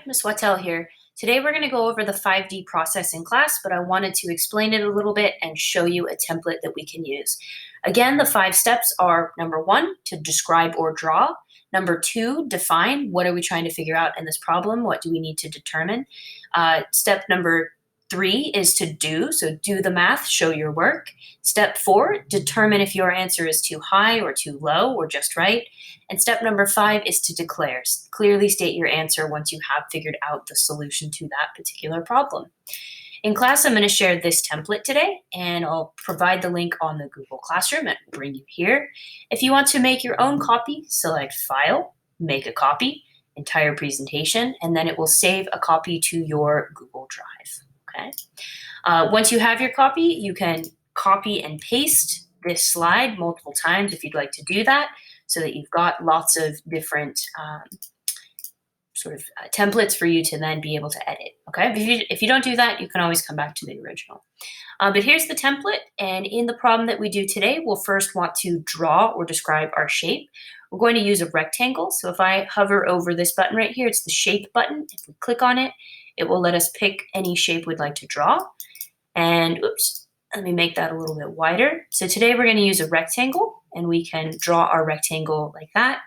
Ms. Wattel here. Today we're going to go over the 5D process in class, but I wanted to explain it a little bit and show you a template that we can use. Again, the 5 steps are: number 1, to describe or draw; number 2, define. What are we trying to figure out in this problem? What do we need to determine? Step number 3 is to do, so do the math, show your work. Step 4, determine if your answer is too high or too low or just right. And step number 5 is to declare. Clearly state your answer once you have figured out the solution to that particular problem. In class, I'm going to share this template today, and I'll provide the link on the Google Classroom and bring you here. If you want to make your own copy, select File, Make a Copy, Entire Presentation, and then it will save a copy to your Google Drive. Okay. Once you have your copy, you can copy and paste this slide multiple times if you'd like to do that, so that you've got lots of different templates for you to then be able to edit. Okay, but if you don't do that, you can always come back to the original. But here's the template, and in the problem that we do today, we'll first want to draw or describe our shape. We're going to use a rectangle, so if I hover over this button right here, it's the shape button. If we click on it, it will let us pick any shape we'd like to draw. And oops, let me make that a little bit wider. So today we're going to use a rectangle, and we can draw our rectangle like that.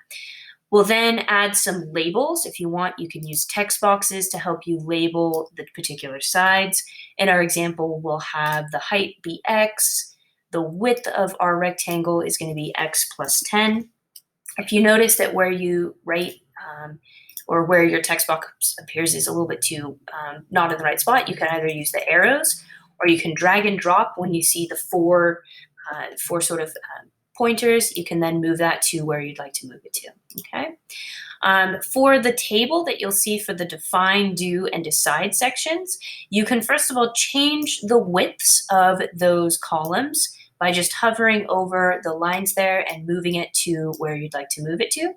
We'll then add some labels. If you want, you can use text boxes to help you label the particular sides. In our example, we'll have the height be X. The width of our rectangle is going to be X plus 10. If you notice that where you write or where your text box appears is a little bit too not in the right spot, you can either use the arrows, or you can drag and drop when you see the four pointers. You can then move that to where you'd like to move it to. Okay. For the table that you'll see for the define, do, and decide sections, you can first of all change the widths of those columns by just hovering over the lines there and moving it to where you'd like to move it to.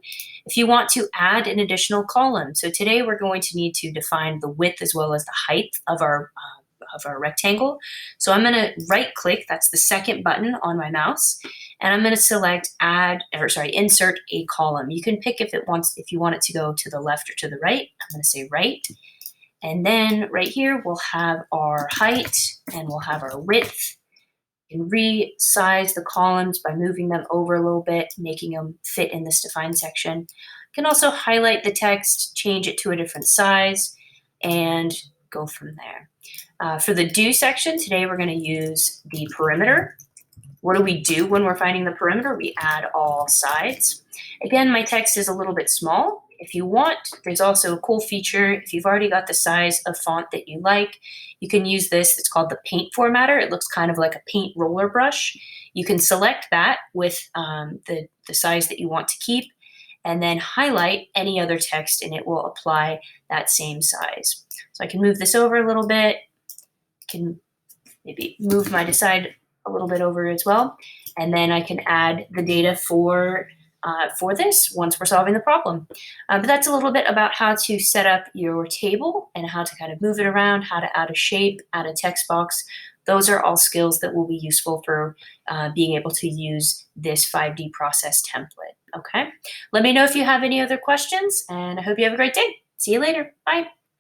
If you want to add an additional column, so today we're going to need to define the width as well as the height of our rectangle. So I'm going to right click, that's the second button on my mouse, and I'm going to select insert a column. You can pick if you want it to go to the left or to the right. I'm going to say right. And then right here we'll have our height and we'll have our width. You can resize the columns by moving them over a little bit, making them fit in this define section. You can also highlight the text, change it to a different size, and go from there. For the do section, today we're going to use the perimeter. What do we do when we're finding the perimeter? We add all sides. Again, my text is a little bit small. If you want, there's also a cool feature. If you've already got the size of font that you like, you can use this. It's called the paint formatter. It looks kind of like a paint roller brush. You can select that with the size that you want to keep, and then highlight any other text, and it will apply that same size. So I can move this over a little bit. I can maybe move my decide a little bit over as well, and then I can add the data for this once we're solving the problem. But that's a little bit about how to set up your table and how to kind of move it around, how to add a shape, add a text box. Those are all skills that will be useful for being able to use this 5D process template. Okay, let me know if you have any other questions, and I hope you have a great day. See you later. Bye.